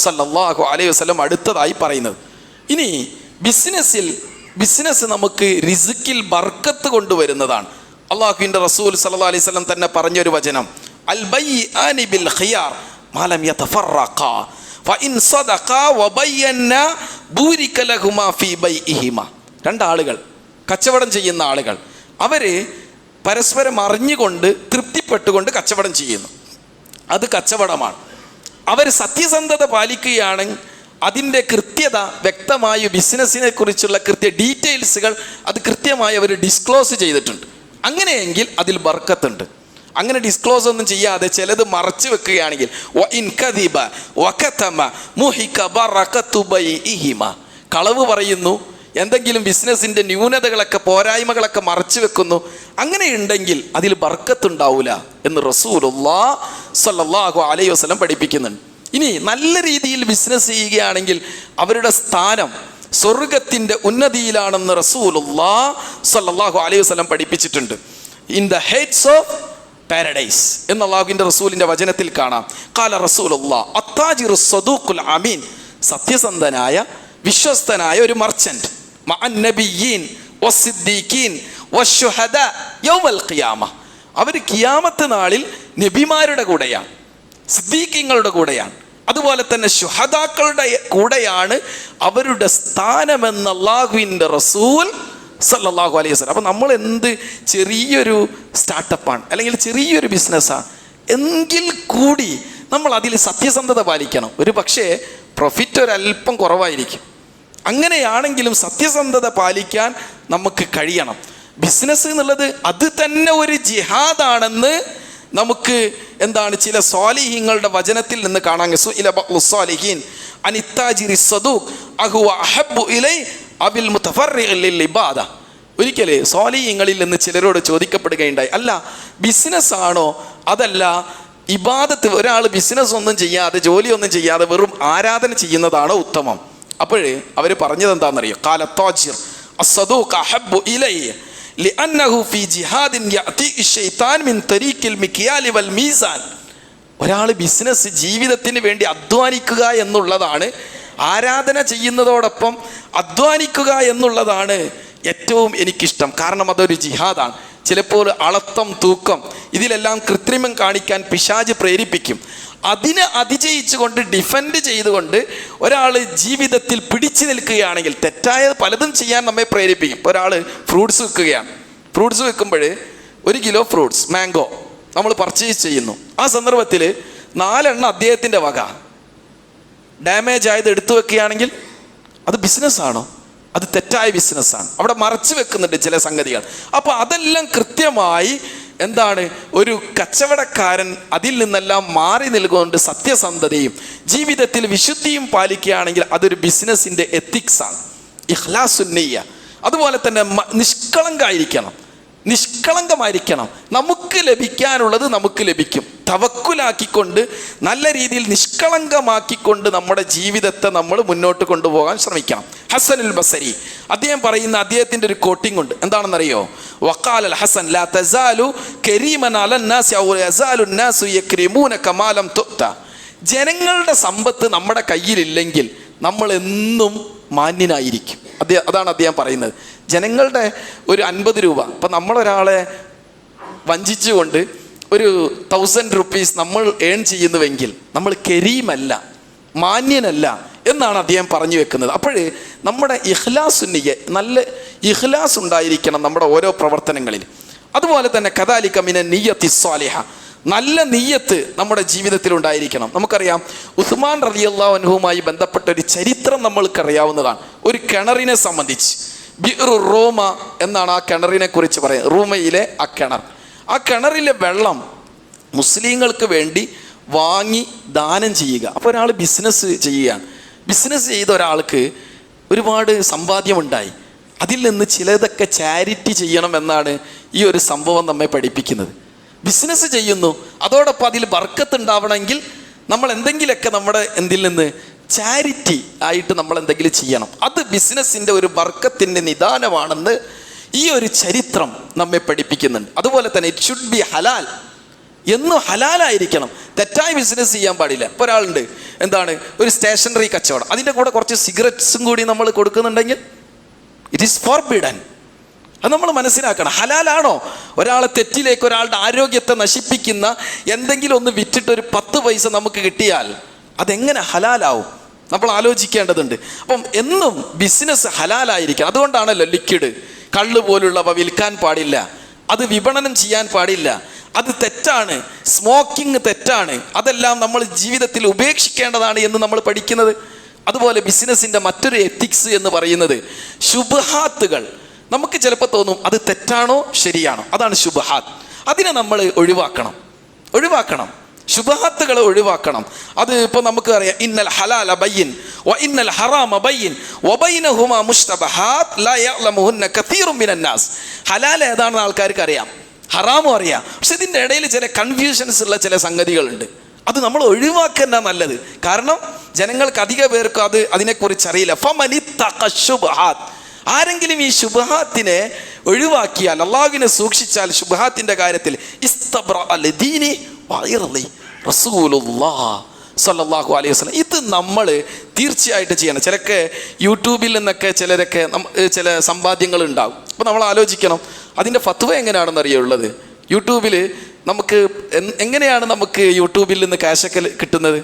Speaker 1: സ്വല്ലല്ലാഹു അലൈഹി വസല്ലം അടുത്തതായി പറയുന്നത്. ഇനി ബിസിനസ് നമുക്ക് റിസ്കിൽ ബർക്കത്ത് കൊണ്ടുവരുന്നതാണ്. അള്ളാഹുവിൻ്റെ റസൂൽ സല്ലല്ലാഹു അലൈഹി വസല്ലം തന്നെ പറഞ്ഞൊരു വചനം, അൽ ബയ്യാനി ബിൽ ഖിയാർ മാ ലം യതഫറഖാ ഫഇൻ സദഖാ വബയ്യനാ ബൂരിക ലഹുമാ ഫീ ബൈഇഹിമാ. രണ്ടാളുകൾ, കച്ചവടം ചെയ്യുന്ന ആളുകൾ, അവർ പരസ്പരം അറിഞ്ഞുകൊണ്ട് തൃപ്തിപ്പെട്ടുകൊണ്ട് കച്ചവടം ചെയ്യുന്നു. അത് കച്ചവടമാണ്. അവർ സത്യസന്ധത പാലിക്കുകയാണെങ്കിൽ അതിൻ്റെ കൃത്യത വ്യക്തമായി, ബിസിനസ്സിനെ കുറിച്ചുള്ള ഡീറ്റെയിൽസുകൾ അത് കൃത്യമായി അവർ ഡിസ്ക്ലോസ് ചെയ്തിട്ടുണ്ട്. അങ്ങനെയെങ്കിൽ അതിൽ ബർക്കത്തുണ്ട്. അങ്ങനെ ഡിസ്ക്ലോസ് ഒന്നും ചെയ്യാതെ ചിലത് മറച്ചു വെക്കുകയാണെങ്കിൽ കളവ് പറയുന്നു, എന്തെങ്കിലും ബിസിനസ്സിൻ്റെ ന്യൂനതകളൊക്കെ പോരായ്മകളൊക്കെ മറച്ചു വെക്കുന്നു, അങ്ങനെയുണ്ടെങ്കിൽ അതിൽ ബർക്കത്തുണ്ടാവില്ല എന്ന് റസൂലുള്ളാഹി സ്വല്ലല്ലാഹു അലൈഹി വസല്ലം പഠിപ്പിക്കുന്നുണ്ട്. ഇനി നല്ല രീതിയിൽ ബിസിനസ് ചെയ്യുകയാണെങ്കിൽ അവരുടെ സ്ഥാനം സ്വർഗത്തിൻ്റെ ഉന്നതിയിലാണെന്ന് റസൂലുള്ളാഹി സ്വല്ലല്ലാഹു അലൈഹി വസല്ലം പഠിപ്പിച്ചിട്ടുണ്ട്. In the heads of paradise എന്ന് അല്ലാഹുവിൻ്റെ റസൂലിൻ്റെ വചനത്തിൽ കാണാം. ഖാല റസൂലുള്ളാഹി അത്താജിറു സ്വദൂഖുൽ അമീൻ, സത്യസന്ധനായ വിശ്വസ്തനായ ഒരു മർച്ചന്റ്, മഅൻ നബിയ്യീൻ വസ്സിദ്ദീഖീൻ വശുഹദാ യൗമൽ ഖിയാമ. അവർ ഖിയാമത്ത് നാളിൽ നബിമാരുടെ കൂടെയാണ്, സിദ്ദീഖീങ്ങളുടെ കൂടെയാണ്, അതുപോലെ തന്നെ ശുഹദാക്കളുടെ കൂടെയാണ് അവരുടെ സ്ഥാനമെന്ന് അല്ലാഹുവിൻ്റെ റസൂൽ സല്ലല്ലാഹു അലൈഹി വസല്ലം. അപ്പം നമ്മൾ എന്ത് ചെറിയൊരു സ്റ്റാർട്ടപ്പാണ് അല്ലെങ്കിൽ ചെറിയൊരു ബിസിനസ്സാണ് എങ്കിൽ കൂടി നമ്മൾ അതിൽ സത്യസന്ധത പാലിക്കണം. ഒരു പക്ഷേ പ്രോഫിറ്റ് ഒരല്പം കുറവായിരിക്കും. അങ്ങനെയാണെങ്കിലും സത്യസന്ധത പാലിക്കാൻ നമുക്ക് കഴിയണം. ബിസിനസ് എന്നുള്ളത് അത് തന്നെ ഒരു ജിഹാദാണെന്ന് നമുക്ക് ചില സ്വാലിഹീങ്ങളുടെ വചനത്തിൽ നിന്ന് കാണാൻ. ഒരിക്കലേ സ്വാലിഹീങ്ങളിൽ നിന്ന് ചിലരോട് ചോദിക്കപ്പെടുകയുണ്ടായി, അല്ല ബിസിനസ് ആണോ അതല്ല ഇബാദത്ത്, ഒരാൾ ബിസിനസ് ഒന്നും ചെയ്യാതെ ജോലിയൊന്നും ചെയ്യാതെ വെറും ആരാധന ചെയ്യുന്നതാണോ ഉത്തമം? അപ്പോഴേ അവർ പറഞ്ഞത് എന്താണെന്നറിയോ? ഖാല താജിർ അസ്സദൂഖ് അഹബ്ബു ഇലയ്യ ലിഅന്നഹു ഫീ ജിഹാദിൻ യഅതി അശ്ശൈത്താൻ മിൻ തരീഖിൽ മിക്യാലി വൽ മീസാൻ. ഒരാൾ ബിസിനസ് ജീവിതത്തിന് വേണ്ടി അധ്വാനിക്കുക എന്നുള്ളതാണ്, ആരാധന ചെയ്യുന്നതോടൊപ്പം അധ്വാനിക്കുക എന്നുള്ളതാണ് ഏറ്റവും എനിക്കിഷ്ടം. കാരണം അതൊരു ജിഹാദാണ്. ചിലപ്പോൾ അളത്തം, തൂക്കം, ഇതിലെല്ലാം കൃത്രിമം കാണിക്കാൻ പിശാച് പ്രേരിപ്പിക്കും. അതിനെ അതിജയിച്ചുകൊണ്ട് ഡിഫെൻഡ് ചെയ്തുകൊണ്ട് ഒരാൾ ജീവിതത്തിൽ പിടിച്ചു നിൽക്കുകയാണെങ്കിൽ തെറ്റായ പലതും ചെയ്യാൻ നമ്മെ പ്രേരിപ്പിക്കും. ഇപ്പോൾ ഒരാൾ ഫ്രൂട്ട്സ് വിൽക്കുകയാണ്. ഫ്രൂട്ട്സ് വിൽക്കുമ്പോൾ 1 കിലോ ഫ്രൂട്ട്സ് മാംഗോ നമ്മൾ പർച്ചേസ് ചെയ്യുന്നു. ആ സന്ദർഭത്തിൽ 4 അദ്ദേഹത്തിൻ്റെ വക, ഡാമേജ് ആയത് എടുത്തു വെക്കുകയാണെങ്കിൽ അത് ബിസിനസ്സാണോ? അത് തെറ്റായ ബിസിനസ്സാണ്. അവിടെ മറച്ചു വെക്കുന്നുണ്ട് ചില സംഗതികൾ. അപ്പോൾ അതെല്ലാം കൃത്യമായി എന്താണ്, ഒരു കച്ചവടക്കാരൻ അതിൽ നിന്നെല്ലാം മാറി നിൽക്കൊണ്ട് സത്യസന്ധതയും ജീവിതത്തിൽ വിശുദ്ധിയും പാലിക്കുകയാണെങ്കിൽ അതൊരു ബിസിനസ്സിൻ്റെ എത്തിക്സാണ്, ഇഖ്ലാസുന്നിയ്യ. അതുപോലെ തന്നെ നിഷ്കളങ്കമായിരിക്കണം. നമുക്ക് ലഭിക്കാനുള്ളത് നമുക്ക് ലഭിക്കും. തവക്കുലാക്കിക്കൊണ്ട് നല്ല രീതിയിൽ നിഷ്കളങ്കമാക്കിക്കൊണ്ട് നമ്മുടെ ജീവിതത്തെ നമ്മൾ മുന്നോട്ട് കൊണ്ടുപോകാൻ ശ്രമിക്കണം. ഹസനുൽ ബസരി അദ്ദേഹം പറയുന്ന അദ്ദേഹത്തിൻ്റെ ഒരു കോട്ടിംഗ് ഉണ്ട്. എന്താണെന്നറിയോ? വഖാലൽ ഹസൻ ലാ തസാലു കരീമൻ അലന്നാസി ഔ യസാലു നാസു യക്രിമൂന കമാലം തുഅത. ജനങ്ങളുടെ സമ്പത്ത് നമ്മുടെ കയ്യിലില്ലെങ്കിൽ നമ്മൾ എന്നും മാന്യനായിരിക്കും. അതാണ് അദ്ദേഹം പറയുന്നത്. ജനങ്ങളുടെ ഒരു 50 രൂപ, ഇപ്പം നമ്മളൊരാളെ വഞ്ചിച്ചുകൊണ്ട് ഒരു 1000 റുപ്പീസ് നമ്മൾ ഏൺ ചെയ്യുന്നുവെങ്കിൽ നമ്മൾ കരീമല്ല, മാന്യനല്ല എന്നാണ് അദ്ദേഹം പറഞ്ഞു വെക്കുന്നത്. അപ്പോഴേ നമ്മുടെ ഇഖ്ലാസുന്നിയ, നല്ല ഇഖ്ലാസ് ഉണ്ടായിരിക്കണം നമ്മുടെ ഓരോ പ്രവർത്തനങ്ങളിൽ. അതുപോലെ തന്നെ കദാലിക മിന നിയ്യത്തി സ്വാലിഹ, നല്ല നിയ്യത്ത് നമ്മുടെ ജീവിതത്തിൽ ഉണ്ടായിരിക്കണം. നമുക്കറിയാം ഉസ്മാൻ റളിയല്ലാഹു അൻഹുവുമായി ബന്ധപ്പെട്ട ഒരു ചരിത്രം നമ്മൾക്കറിയാവുന്നതാണ്. ഒരു കിണറിനെ സംബന്ധിച്ച്, ബിഅ്റു റൂമ എന്നാണ് ആ കിണറിനെ കുറിച്ച് പറയുന്നത്. റൂമയിലെ ആ കിണറിലെ വെള്ളം മുസ്ലിങ്ങൾക്ക് വേണ്ടി വാങ്ങി ദാനം ചെയ്യുക. അപ്പോൾ ഒരാൾ ബിസിനസ് ചെയ്യുകയാണ്. ബിസിനസ് ചെയ്ത ഒരാൾക്ക് ഒരുപാട് സമ്പാദ്യമുണ്ടായി. അതിൽ നിന്ന് ചിലതൊക്കെ ചാരിറ്റി ചെയ്യണം എന്നാണ് ഈ ഒരു സംഭവം നമ്മെ പഠിപ്പിക്കുന്നത്. ബിസിനസ് ചെയ്യുന്നു, അതോടൊപ്പം അതിൽ ബർക്കത്ത് ഉണ്ടാവണമെങ്കിൽ നമ്മൾ എന്തെങ്കിലുമൊക്കെ നമ്മുടെ എന്തിൽ നിന്ന് ചാരിറ്റി ആയിട്ട് നമ്മൾ എന്തെങ്കിലും ചെയ്യണം. അത് ബിസിനസ്സിൻ്റെ ഒരു ബർക്കത്തിൻ്റെ നിദാനമാണെന്ന് ഈ ഒരു ചരിത്രം നമ്മെ പഠിപ്പിക്കുന്നുണ്ട്. അതുപോലെ തന്നെ ഇറ്റ് ഷുഡ് ബി ഹലാൽ, എന്നും ഹലാലായിരിക്കണം. തെറ്റായ ബിസിനസ് ചെയ്യാൻ പാടില്ല. ഇപ്പോൾ ഒരാളുണ്ട്, എന്താണ്, ഒരു സ്റ്റേഷനറി കച്ചവടം, അതിൻ്റെ കൂടെ കുറച്ച് സിഗരറ്റ്സും കൂടി നമ്മൾ കൊടുക്കുന്നുണ്ടെങ്കിൽ ഇറ്റ് ഈസ് ഫോർബിഡൻ. അത് നമ്മൾ മനസ്സിലാക്കണം. ഹലാലാണോ? ഒരാളെ തെറ്റിലേക്ക്, ഒരാളുടെ ആരോഗ്യത്തെ നശിപ്പിക്കുന്ന എന്തെങ്കിലും ഒന്ന് വിറ്റിട്ട് ഒരു 10 പൈസ നമുക്ക് കിട്ടിയാൽ അതെങ്ങനെ ഹലാലാവും? നമ്മൾ ആലോചിക്കേണ്ടതുണ്ട്. അപ്പം എന്നും ബിസിനസ് ഹലാലായിരിക്കണം. അതുകൊണ്ടാണല്ലോ ലിക്വിഡ്, കള്ള് പോലുള്ളവ വിൽക്കാൻ പാടില്ല, അത് വിപണനം ചെയ്യാൻ പാടില്ല, അത് തെറ്റാണ്. സ്മോക്കിംഗ് തെറ്റാണ്. അതെല്ലാം നമ്മൾ ജീവിതത്തിൽ ഉപേക്ഷിക്കേണ്ടതാണ് എന്ന് നമ്മൾ പഠിക്കുന്നത്. അതുപോലെ ബിസിനസ്സിൻ്റെ മറ്റൊരു എത്തിക്സ് എന്ന് പറയുന്നത് ശുബ്ഹാത്തുകൾ. നമുക്ക് ചിലപ്പോൾ തോന്നും അത് തെറ്റാണോ ശരിയാണോ, അതാണ് ശുബ്ഹാത്ത്. അതിനെ നമ്മൾ ഒഴിവാക്കണം. ശുബ്ഹാത്തുകൾ ഒഴിവാക്കണം. അത് ഇപ്പോൾ നമുക്ക് അറിയാം, ഇന്നൽ ഹലാല ബയ്യിൻ വ ഇന്നൽ ഹറാമ ബയ്യിൻ വ ബൈനഹുമാ മുശ്തബഹാത്ത് ലാ യഅലമുഹുന്ന കസീറുൻ മിനൻ നാസ്. ഹലാൽ ഏതാണെന്ന് ആൾക്കാർക്ക് അറിയാം, ഹറാമും അറിയാം. പക്ഷെ ഇതിൻ്റെ ഇടയിൽ ചില കൺഫ്യൂഷൻസ് ഉള്ള ചില സംഗതികളുണ്ട്. അത് നമ്മൾ ഒഴിവാക്കുന്ന നല്ലത്. കാരണം ജനങ്ങൾക്ക് അധിക പേർക്ക് അതിനെക്കുറിച്ച് അറിയില്ല. ഫമനിത്തഖ ശുബ്ഹാത്ത്, ആരെങ്കിലും ഈ ശുബ്ഹാത്തിനെ ഒഴിവാക്കിയാൽ, അള്ളാഹുവിനെ സൂക്ഷിച്ചാൽ ശുബ്ഹാത്തിൻ്റെ കാര്യത്തിൽ, ഇസ്തബ്റഅ ലദീനി വഇർളി റസൂലുള്ളാഹ് സല്ലല്ലാഹു അലൈഹി വസല്ലം. ഇത് നമ്മൾ തീർച്ചയായിട്ടും ചെയ്യണം. ചിലക്ക് യൂട്യൂബിൽ നിന്നൊക്കെ ചില സമ്പാദ്യങ്ങൾ ഉണ്ടാകും. അപ്പോൾ നമ്മൾ ആലോചിക്കണം അതിൻ്റെ ഫത്വ എങ്ങനെയാണെന്ന് അറിയുള്ളത്. യൂട്യൂബിൽ നമുക്ക് എങ്ങനെയാണ് നമുക്ക് യൂട്യൂബിൽ നിന്ന് ക്യാഷൊക്കെ കിട്ടുന്നത്?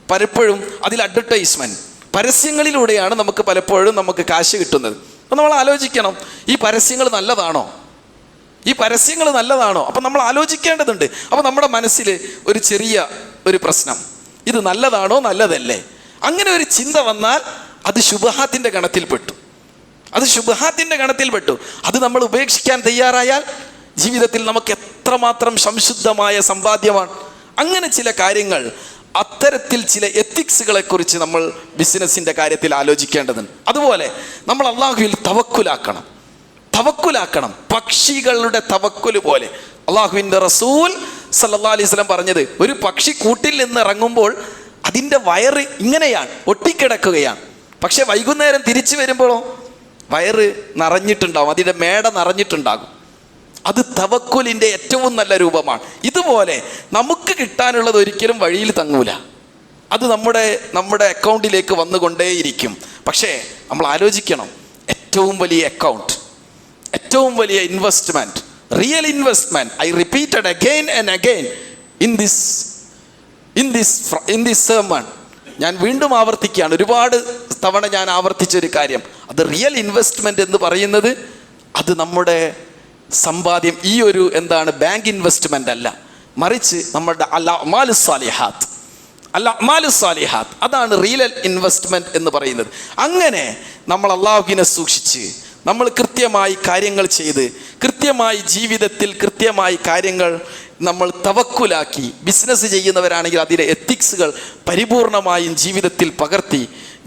Speaker 1: പലപ്പോഴും അതിൽ അഡ്വർടൈസ്മെൻറ്റ്, പരസ്യങ്ങളിലൂടെയാണ് നമുക്ക് പലപ്പോഴും നമുക്ക് കാശ് കിട്ടുന്നത്. അപ്പോൾ നമ്മൾ ആലോചിക്കണം, ഈ പരസ്യങ്ങൾ നല്ലതാണോ? അപ്പം നമ്മൾ ആലോചിക്കേണ്ടതുണ്ട്. അപ്പോൾ നമ്മുടെ മനസ്സിൽ ഒരു ചെറിയ ഒരു പ്രശ്നം, ഇത് നല്ലതാണോ നല്ലതല്ലേ, അങ്ങനെ ഒരു ചിന്ത വന്നാൽ അത് ശുബ്ഹാത്തിൻ്റെ ഗണത്തിൽപ്പെട്ടു. അത് നമ്മൾ ഉപേക്ഷിക്കാൻ തയ്യാറായാൽ ജീവിതത്തിൽ നമുക്ക് എത്രമാത്രം സംശുദ്ധമായ സമ്പാദ്യമാണ്. അങ്ങനെ ചില കാര്യങ്ങൾ, അത്തരത്തിൽ ചില എത്തിക്സുകളെ കുറിച്ച് നമ്മൾ ബിസിനസ്സിൻ്റെ കാര്യത്തിൽ ആലോചിക്കേണ്ടതുണ്ട്. അതുപോലെ നമ്മൾ അള്ളാഹുവിൽ തവക്കുലാക്കണം. പക്ഷികളുടെ തവക്കുൽ പോലെ അള്ളാഹുവിൻ്റെ റസൂൽ സല്ലല്ലാഹു അലൈഹി വസല്ലം പറഞ്ഞത്, ഒരു പക്ഷി കൂട്ടിൽ നിന്ന് ഇറങ്ങുമ്പോൾ അതിൻ്റെ വയറ് ഇങ്ങനെയാണ്, ഒട്ടിക്കിടക്കുകയാണ്. പക്ഷെ വൈകുന്നേരം തിരിച്ചു വരുമ്പോഴോ വയറ് നിറഞ്ഞിട്ടുണ്ടാകും, അതിൻ്റെ മേട നിറഞ്ഞിട്ടുണ്ടാകും. അത് തവക്കുലിൻ്റെ ഏറ്റവും നല്ല രൂപമാണ്. ഇതുപോലെ നമുക്ക് കിട്ടാനുള്ളത് ഒരിക്കലും വഴിയിൽ തങ്ങൂല. അത് നമ്മുടെ അക്കൗണ്ടിലേക്ക് വന്നുകൊണ്ടേയിരിക്കും. പക്ഷേ നമ്മൾ ആലോചിക്കണം, ഏറ്റവും വലിയ അക്കൗണ്ട്, ഏറ്റവും വലിയ investment, real investment, I repeated again and again in this sermon. ഞാൻ വീണ്ടും ആവർത്തിക്കുകയാണ്, ഒരുപാട് തവണ ഞാൻ ആവർത്തിച്ചൊരു കാര്യം. അത് റിയൽ ഇൻവെസ്റ്റ്മെൻറ്റ് എന്ന് പറയുന്നത് അത് നമ്മുടെ സമ്പാദ്യം, ഈ ഒരു ബാങ്ക് ഇൻവെസ്റ്റ്മെൻ്റ് അല്ല. മറിച്ച് നമ്മുടെ അൽ-അഅ്മാലു സ്സാലിഹാത്ത്, അൽ-അഅ്മാലു സ്സാലിഹാത്ത്, അതാണ് റിയൽ ഇൻവെസ്റ്റ്മെൻറ്റ് എന്ന് പറയുന്നത്. അങ്ങനെ നമ്മൾ അള്ളാഹുവിനെ സൂക്ഷിച്ച് നമ്മൾ കൃത്യമായി കാര്യങ്ങൾ ചെയ്ത് കൃത്യമായി ജീവിതത്തിൽ കൃത്യമായി കാര്യങ്ങൾ നമ്മൾ തവക്കുലാക്കി ബിസിനസ് ചെയ്യുന്നവരാണെങ്കിൽ അതിലെ എത്തിക്സുകൾ പരിപൂർണമായും ജീവിതത്തിൽ പകർത്തി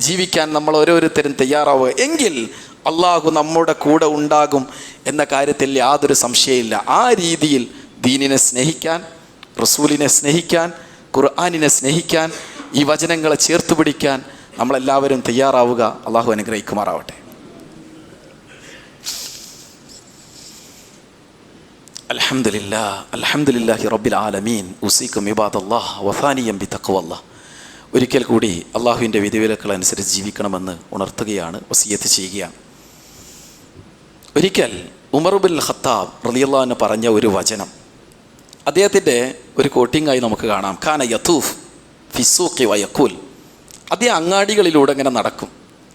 Speaker 1: ജീവിക്കാൻ നമ്മൾ ഓരോരുത്തരും തയ്യാറാവുക എങ്കിൽ അള്ളാഹു നമ്മുടെ കൂടെ ഉണ്ടാകും എന്ന കാര്യത്തിൽ യാതൊരു സംശയമില്ല. ആ രീതിയിൽ ദീനിനെ സ്നേഹിക്കാൻ, റസൂലിനെ സ്നേഹിക്കാൻ, ഖുർആനിനെ സ്നേഹിക്കാൻ, ഈ വചനങ്ങളെ ചേർത്ത് പിടിക്കാൻ നമ്മളെല്ലാവരും തയ്യാറാവുക. അള്ളാഹു അനുഗ്രഹിക്കുമാറാവട്ടെ. അൽഹംദുലില്ലാഹി റബ്ബിൽ ആലമീൻ. ഉസീക്കും ഇബാദല്ലാഹ് വസാനിയം ബിതഖ്വല്ലാഹ്. ഒരിക്കൽ കൂടി അള്ളാഹുവിൻ്റെ വിധിവിലക്കുകൾ അനുസരിച്ച് ജീവിക്കണമെന്ന് ഉണർത്തുകയാണ്, വസിയത്ത് ചെയ്യുകയാണ്. ഒരിക്കൽ ഉമർ ഇബ്നുൽ ഖത്താബ് റളിയല്ലാഹു അൻഹു പറഞ്ഞ ഒരു വചനം അദ്ദേഹത്തിൻ്റെ ഒരു കോട്ടിങ്ങായി നമുക്ക് കാണാം. കാന യതൂഫ് ഫിസ്സൂഖി വയഖൂൽ. അദ്ദേഹം അങ്ങാടികളിലൂടെ ഇങ്ങനെ നടക്കും.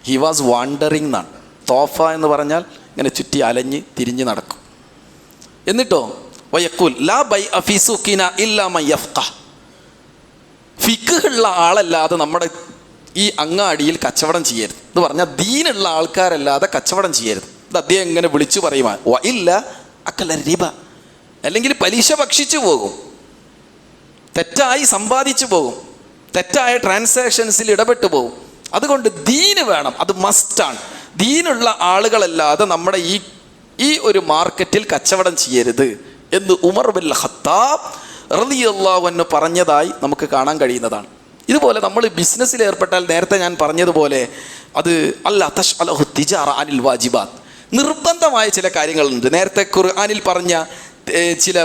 Speaker 1: ഹി വാസ് വാണ്ടറിങ് എന്നാണ്. തോഫ എന്ന് പറഞ്ഞാൽ ഇങ്ങനെ ചുറ്റി അലഞ്ഞ് തിരിഞ്ഞ് നടക്കും. എന്നിട്ടോ വയഖൂൽ ലാ ബൈഅ ഫീ സൂഖിനാ ഇല്ലാ മൻ യഫ്ഖഹ്. ഫിഖ്ഹുള്ള ആളല്ലാതെ നമ്മുടെ ഈ അങ്ങാടിയിൽ കച്ചവടം ചെയ്യരുത് എന്ന് പറഞ്ഞാൽ ദീനുള്ള ആൾക്കാരല്ലാതെ കച്ചവടം ചെയ്യരുത്. ഇത് അദ്ദേഹം ഇങ്ങനെ വിളിച്ചു പറയുവാൻ വ ഇല്ല അക്കല റിബ, അല്ലെങ്കിൽ പലിശ ഭക്ഷിച്ചു പോകും, തെറ്റായി സമ്പാദിച്ചു പോകും, തെറ്റായ ട്രാൻസാക്ഷൻസിൽ ഇടപെട്ടു പോകും. അതുകൊണ്ട് ദീന് വേണം, അത് മസ്റ്റാണ്. ദീനുള്ള ആളുകളല്ലാതെ നമ്മുടെ ഈ ഒരു മാർക്കറ്റിൽ കച്ചവടം ചെയ്യരുത് എന്ന് ഉമർ ഇബ്നുൽ ഖത്താബ് റളിയല്ലാഹു അൻഹു പറഞ്ഞതായി നമുക്ക് കാണാൻ കഴിയുന്നതാണ്. ഇതുപോലെ നമ്മൾ ബിസിനസ്സിൽ ഏർപ്പെട്ടാൽ നേരത്തെ ഞാൻ പറഞ്ഞതുപോലെ അത് അല്ലാ തശ്അലഹു തിജാറ അനിൽ വാജിബാത്ത്, നിർബന്ധമായ ചില കാര്യങ്ങളുണ്ട്. നേരത്തെ ഖുർആനിൽ പറഞ്ഞ ചില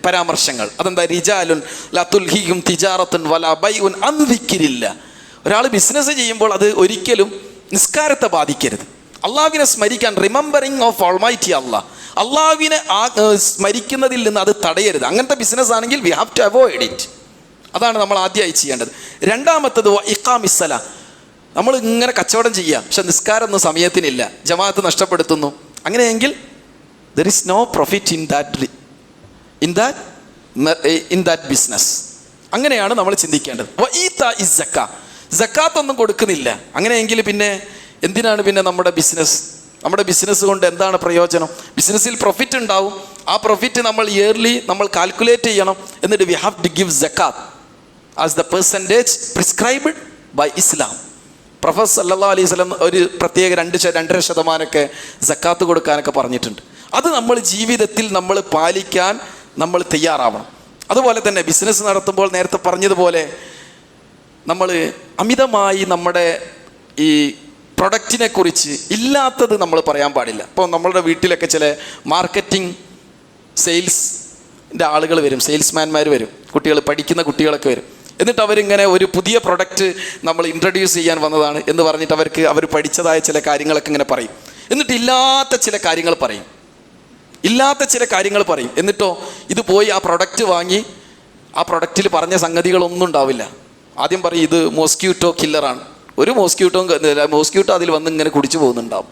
Speaker 1: പരാമർശങ്ങൾ അതെന്താ? റിജാലുൻ ലാ തുൽഹിഹിം തിജാറത്തുൻ വലാ ബൈഉൻ അൻ ദിക്രില്ലാ. ഒരാൾ ബിസിനസ് ചെയ്യുമ്പോൾ അത് ഒരിക്കലും നിസ്കാരത്തെ ബാധിക്കരുത്. അള്ളാഹുവിനെ സ്മരിക്കാൻ, റിമെമ്പറിങ് ഓഫ് ഓൾമൈറ്റി അള്ളാഹ്, അള്ളാഹുവിനെ സ്മരിക്കുന്നതിൽ നിന്ന് അത് തടയരുത്. അങ്ങനത്തെ ബിസിനസ് ആണെങ്കിൽ we have to avoid it. അതാണ് നമ്മൾ ആദ്യമായി ചെയ്യേണ്ടത്. രണ്ടാമത്തത് ഇഖാമിസ്സല. നമ്മൾ ഇങ്ങനെ കച്ചവടം ചെയ്യുക, പക്ഷെ നിസ്കാരം ഒന്നും സമയത്തിനില്ല, ജമാഅത്ത് നഷ്ടപ്പെടുത്തുന്നു. അങ്ങനെയെങ്കിൽ there is no profit in that business. അങ്ങനെയാണ് നമ്മൾ ചിന്തിക്കേണ്ടത്. സക്കാത്തൊന്നും കൊടുക്കുന്നില്ല. അങ്ങനെയെങ്കിൽ പിന്നെ എന്തിനാണ് പിന്നെ നമ്മുടെ ബിസിനസ് കൊണ്ട് എന്താണ് പ്രയോജനം? ബിസിനസ്സിൽ പ്രോഫിറ്റ് ഉണ്ടാവും. ആ പ്രോഫിറ്റ് നമ്മൾ ഇയർലി നമ്മൾ കാൽക്കുലേറ്റ് ചെയ്യണം. എന്നിട്ട് വി ഹാവ് ടു ഗിവ് സക്കാത്ത് as the percentage prescribed by Islam. Professor സല്ലല്ലാഹു അലൈഹി വസല്ലം ഒരു പ്രത്യേക 2.5% സക്കാത്ത് കൊടുക്കാനൊക്കെ പറഞ്ഞിട്ടുണ്ട്. അത് നമ്മൾ ജീവിതത്തിൽ നമ്മൾ പാലിക്കാൻ നമ്മൾ തയ്യാറാവണം. അതുപോലെ തന്നെ ബിസിനസ് നടത്തുമ്പോൾ നേരത്തെ പറഞ്ഞതുപോലെ നമ്മൾ അമിതമായി നമ്മുടെ ഈ പ്രൊഡക്റ്റിനെ കുറിച്ച് ഇല്ലാത്തത് നമ്മൾ പറയാൻ പാടില്ല. ഇപ്പോൾ നമ്മളുടെ വീട്ടിലൊക്കെ ചില മാർക്കറ്റിംഗ് സെയിൽസിൻ്റെ ആളുകൾ വരും, സെയിൽസ്മാൻമാർ വരും, പഠിക്കുന്ന കുട്ടികളൊക്കെ വരും. എന്നിട്ട് അവരിങ്ങനെ ഒരു പുതിയ പ്രൊഡക്റ്റ് നമ്മൾ ഇൻട്രൊഡ്യൂസ് ചെയ്യാൻ വന്നതാണ് എന്ന് പറഞ്ഞിട്ട് അവർ പഠിച്ചതായ ചില കാര്യങ്ങളൊക്കെ ഇങ്ങനെ പറയും. എന്നിട്ട് ഇല്ലാത്ത ചില കാര്യങ്ങൾ പറയും. എന്നിട്ടോ ഇത് പോയി ആ പ്രൊഡക്റ്റ് വാങ്ങി ആ പ്രൊഡക്റ്റിൽ പറഞ്ഞ സംഗതികളൊന്നും ഉണ്ടാവില്ല. ആദ്യം പറയും ഇത് മോസ്ക്യൂട്ടോ കില്ലറാണ്. ഒരു മോസ്ക്യൂട്ടോ അതിൽ വന്ന് ഇങ്ങനെ കുടിച്ചു പോകുന്നുണ്ടാവും.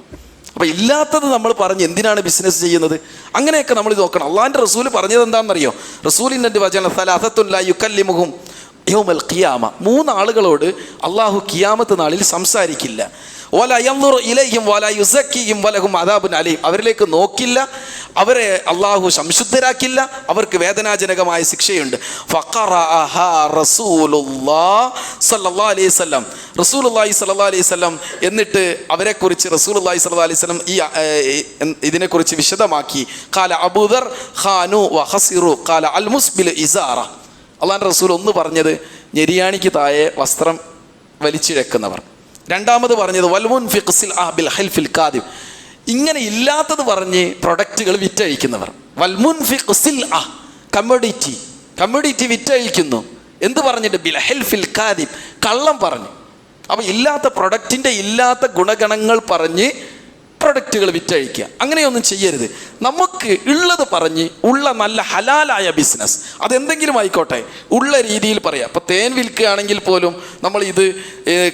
Speaker 1: അപ്പോൾ ഇല്ലാത്തത് നമ്മൾ പറഞ്ഞ് എന്തിനാണ് ബിസിനസ് ചെയ്യുന്നത്? അങ്ങനെയൊക്കെ നമ്മൾ നോക്കണം. അള്ളാഹിൻ്റെ റസൂൽ പറഞ്ഞത് എന്താണെന്നറിയോ? റസൂലിൻ്റെ വചനം സലാസത്തുൻ ലാ യുകല്ലിമുഹും യൗമൽ ഖിയാമ. 3 ആളുകളോട് അള്ളാഹു ഖിയാമത്ത് നാളിൽ സംസാരിക്കില്ല. വലാ യൻദുറു ഇലൈഹിം വലാ യുസക്കിഹിം വലഹും അദാബുൻ അലീം. അവരിലേക്ക് നോക്കില്ല, അവരെ അള്ളാഹു സംശുദ്ധരാക്കില്ല, അവർക്ക് വേദനാജനകമായ ശിക്ഷയുണ്ട്. ഫഖറഅഹാ റസൂലുള്ളാഹി സ്വല്ലല്ലാഹു അലൈഹി വസല്ലം. റസൂലുള്ളാഹി സ്വല്ലല്ലാഹു അലൈഹി വസല്ലം എന്നിട്ട് അവരെക്കുറിച്ച് റസൂലുള്ളാഹി സ്വല്ലല്ലാഹു അലൈഹി വസല്ലം ഇതിനെക്കുറിച്ച് വിശദമാക്കി. ഖാല അബൂദർ ഖാനു വഖസിറു ഖാല അൽ മുസ്ബിൽ ഇസാറ. അള്ളാഹുവിൻ്റെ റസൂൽ ഒന്ന് പറഞ്ഞത് ഞെരിയാണിക്ക് താഴെ വസ്ത്രം വലിച്ചിഴക്കുന്നവർ. രണ്ടാമത് പറഞ്ഞത് വൽമുൻഫിഖ് സിൽഅ ബിൽ ഹൽഫിൽ കാദിബ്. ഇങ്ങനെ ഇല്ലാത്തത് പറഞ്ഞ് പ്രൊഡക്റ്റുകൾ വിറ്റഴിക്കുന്നവർ. വൽമുൻഫിഖ് സിൽഅ, കമ്മോഡിറ്റി വിറ്റഴിക്കുന്നു. എന്ത് പറഞ്ഞിട്ട്? ബിൽ ഹൽഫിൽ കാദിബ്, കള്ളം പറഞ്ഞു. അപ്പോൾ ഇല്ലാത്ത പ്രൊഡക്റ്റിൻ്റെ ഇല്ലാത്ത ഗുണഗണങ്ങൾ പറഞ്ഞ് പ്രൊഡക്റ്റുകൾ വിറ്റഴിക്കുക. അങ്ങനെയൊന്നും ചെയ്യരുത്. നമുക്ക് ഉള്ളത് പറഞ്ഞ് ഉള്ള നല്ല ഹലാലായ ബിസിനസ്, അതെന്തെങ്കിലും ആയിക്കോട്ടെ, ഉള്ള രീതിയിൽ പറയാം. അപ്പോൾ തേൻ വിൽക്കുകയാണെങ്കിൽ പോലും നമ്മൾ ഇത്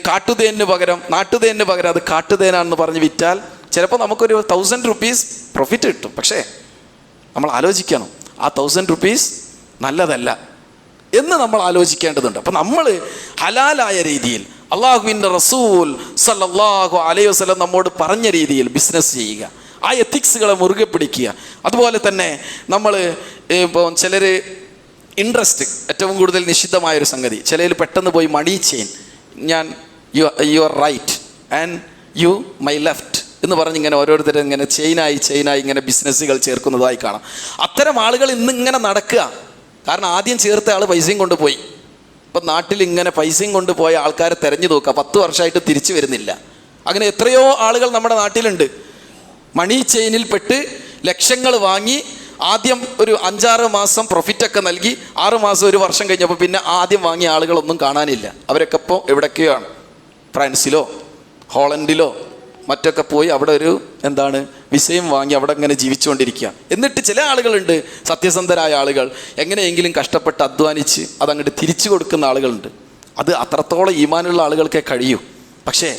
Speaker 1: കാട്ടുതേനിന് പകരം നാട്ടുതേനിന് പകരം അത് കാട്ടുതേനാണെന്ന് പറഞ്ഞ് വിറ്റാൽ ചിലപ്പോൾ നമുക്കൊരു 1000 rupees പ്രോഫിറ്റ് കിട്ടും. പക്ഷേ നമ്മൾ ആലോചിക്കണം, ആ 1000 rupees നല്ലതല്ല എന്ന് നമ്മൾ ആലോചിക്കേണ്ടതുണ്ട്. അപ്പം നമ്മൾ ഹലാലായ രീതിയിൽ അള്ളാഹുവിൻ്റെ റസൂൽ സല്ലല്ലാഹു അലൈഹി വസല്ലം നമ്മോട് പറഞ്ഞ രീതിയിൽ ബിസിനസ് ചെയ്യുക, ആ എത്തിക്സുകളെ മുറുകെ പിടിക്കുക. അതുപോലെ തന്നെ നമ്മൾ ഇപ്പോൾ ചിലർ ഇൻട്രസ്റ്റ് ഏറ്റവും കൂടുതൽ നിഷിദ്ധമായൊരു സംഗതി, ചിലർ പെട്ടെന്ന് പോയി മണി ചെയിൻ, ഞാൻ you are right and you my left എന്ന് പറഞ്ഞ് ഇങ്ങനെ ഓരോരുത്തരും ഇങ്ങനെ ചെയിനായി ഇങ്ങനെ ബിസിനസ്സുകൾ ചേർക്കുന്നതായി കാണാം. അത്തരം ആളുകൾ ഇന്നിങ്ങനെ നടക്കുക. കാരണം ആദ്യം ചേർത്ത ആൾ പൈസയും കൊണ്ടുപോയി. ഇപ്പം നാട്ടിൽ ഇങ്ങനെ പൈസയും കൊണ്ടുപോയ ആൾക്കാരെ തിരഞ്ഞു നോക്കുക, 10 വർഷമായിട്ട് തിരിച്ചു വരുന്നില്ല. അങ്ങനെ എത്രയോ ആളുകൾ നമ്മുടെ നാട്ടിലുണ്ട്. മണി ചെയിനിൽ പെട്ട് ലക്ഷങ്ങൾ വാങ്ങി ആദ്യം ഒരു 5-6 മാസം പ്രോഫിറ്റൊക്കെ നൽകി 6 മാസം 1 വർഷം കഴിഞ്ഞപ്പോൾ പിന്നെ ആദ്യം വാങ്ങിയ ആളുകളൊന്നും കാണാനില്ല. അവരൊക്കെ ഇപ്പോൾ എവിടൊക്കെയാണ്, ഫ്രാൻസിലോ ഹോളണ്ടിലോ മറ്റൊക്കെ പോയി അവിടെ ഒരു വിസയും വാങ്ങി അവിടെ ഇങ്ങനെ ജീവിച്ചുകൊണ്ടിരിക്കുക. എന്നിട്ട് ചില ആളുകളുണ്ട്, സത്യസന്ധരായ ആളുകൾ, എങ്ങനെയെങ്കിലും കഷ്ടപ്പെട്ട് അധ്വാനിച്ച് അതങ്ങോട്ട് തിരിച്ചു കൊടുക്കുന്ന ആളുകളുണ്ട്. അത് അത്രത്തോളം ഈമാനുള്ള ആളുകൾക്കേ കഴിയൂ. പക്ഷേ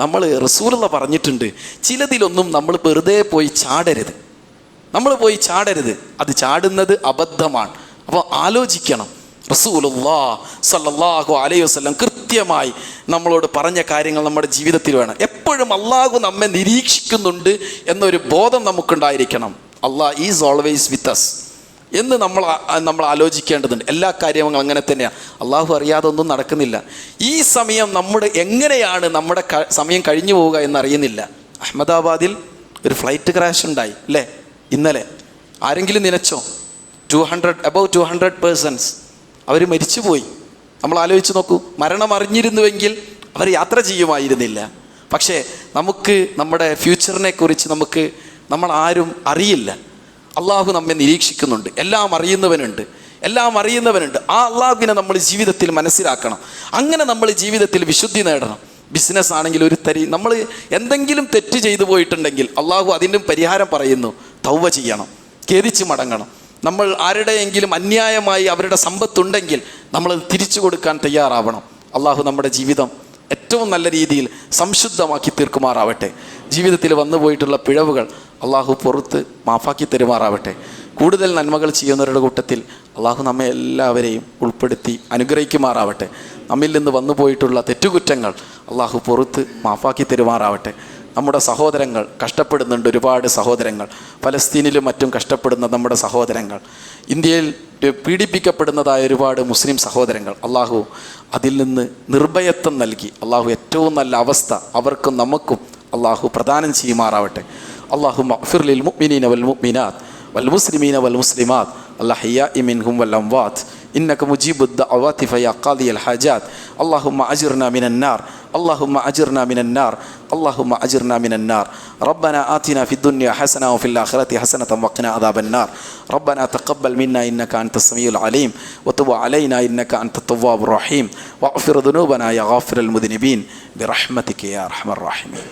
Speaker 1: നമ്മൾ റസൂലുള്ള പറഞ്ഞിട്ടുണ്ട്, ചിലതിലൊന്നും നമ്മൾ വെറുതെ പോയി ചാടരുത്. അത് ചാടുന്നത് അബദ്ധമാണ്. അപ്പോൾ ആലോചിക്കണം. റസൂലുള്ളാഹി സ്വല്ലല്ലാഹു അലൈഹി വസല്ലം കൃത്യമായി നമ്മളോട് പറഞ്ഞ കാര്യങ്ങൾ നമ്മുടെ ജീവിതത്തിൽ വേണം. എപ്പോഴും അള്ളാഹു നമ്മെ നിരീക്ഷിക്കുന്നുണ്ട് എന്നൊരു ബോധം നമുക്കുണ്ടായിരിക്കണം. അള്ളാഹ് ഈസ് ഓൾവേസ് വിത്ത് അസ് എന്ന് നമ്മൾ ആലോചിക്കേണ്ടതുണ്ട്. എല്ലാ കാര്യങ്ങളും അങ്ങനെ തന്നെയാണ്. അള്ളാഹു അറിയാതെ ഒന്നും നടക്കുന്നില്ല. ഈ സമയം എങ്ങനെയാണ് നമ്മുടെ സമയം കഴിഞ്ഞു പോവുക എന്നറിയുന്നില്ല. അഹമ്മദാബാദിൽ ഒരു ഫ്ലൈറ്റ് ക്രാഷ് ഉണ്ടായി അല്ലേ ഇന്നലെ. ആരെങ്കിലും നനച്ചോ? 200 പേഴ്സൺസ് അവർ മരിച്ചുപോയി. നമ്മൾ ആലോചിച്ച് നോക്കൂ, മരണം അറിഞ്ഞിരുന്നുവെങ്കിൽ അവർ യാത്ര ചെയ്യുമായിരുന്നില്ല. പക്ഷേ നമുക്ക് നമ്മുടെ ഫ്യൂച്ചറിനെ കുറിച്ച് നമ്മൾ ആരും അറിയില്ല. അള്ളാഹു നമ്മെ നിരീക്ഷിക്കുന്നുണ്ട്. എല്ലാം അറിയുന്നവനുണ്ട്. ആ അള്ളാഹുവിനെ നമ്മൾ ജീവിതത്തിൽ മനസ്സിലാക്കണം. അങ്ങനെ നമ്മൾ ജീവിതത്തിൽ വിശുദ്ധി നേടണം. ബിസിനസ് ആണെങ്കിൽ നമ്മൾ എന്തെങ്കിലും തെറ്റ് ചെയ്തു പോയിട്ടുണ്ടെങ്കിൽ അള്ളാഹു അതിൻ്റെ പരിഹാരം പറയുന്നു. തൗബ ചെയ്യണം, ഖേദിച്ച് മടങ്ങണം. നമ്മൾ ആരുടെയെങ്കിലും അന്യായമായി അവരുടെ സമ്പത്തുണ്ടെങ്കിൽ നമ്മൾ തിരിച്ചു കൊടുക്കാൻ തയ്യാറാവണം. അള്ളാഹു നമ്മുടെ ജീവിതം ഏറ്റവും നല്ല രീതിയിൽ സംശുദ്ധമാക്കി തീർക്കുമാറാവട്ടെ. ജീവിതത്തിൽ വന്നു പോയിട്ടുള്ള പിഴവുകൾ അള്ളാഹു പുറത്ത് മാഫാക്കി തരുമാറാവട്ടെ. കൂടുതൽ നന്മകൾ ചെയ്യുന്നവരുടെ കൂട്ടത്തിൽ അള്ളാഹു നമ്മെ എല്ലാവരെയും ഉൾപ്പെടുത്തി അനുഗ്രഹിക്കുമാറാവട്ടെ. നമ്മിൽ നിന്ന് വന്നു പോയിട്ടുള്ള തെറ്റുകുറ്റങ്ങൾ അള്ളാഹു പുറത്ത് മാഫാക്കി തരുമാറാവട്ടെ. നമ്മുടെ സഹോദരങ്ങൾ കഷ്ടപ്പെടുന്നുണ്ട്, ഒരുപാട് സഹോദരങ്ങൾ ഫലസ്തീനിലും മറ്റും കഷ്ടപ്പെടുന്ന നമ്മുടെ സഹോദരങ്ങൾ, ഇന്ത്യയിൽ പീഡിപ്പിക്കപ്പെടുന്നതായ ഒരുപാട് മുസ്ലിം സഹോദരങ്ങൾ, അള്ളാഹു അതിൽ നിന്ന് നിർഭയത്വം നൽകി അള്ളാഹു ഏറ്റവും നല്ല അവസ്ഥ അവർക്കും നമുക്കും അള്ളാഹു പ്രദാനം ചെയ്യുമാറാവട്ടെ. അള്ളാഹു മഗ്ഫിർ ലിൽ മുഅ്മിനീന വൽ മുഅ്മിനാത്ത് വൽ മുസ്ലിമീന വൽ മുസ്ലിമാത്ത് അൽഹയ്യാഇ മിൻഹും വൽ അംവാത്ത് إنك مجيب الدعوات فيا قاضي الحاجات اللهم أجرنا من النار اللهم أجرنا من النار ربنا آتنا في الدنيا حسنة وفي الآخرة حسنة وقنا عذاب النار ربنا تقبل منا إنك أنت السميع العليم وتب علينا إنك أنت التواب الرحيم واغفر ذنوبنا يا غافر المذنبين برحمتك يا أرحم الراحمين.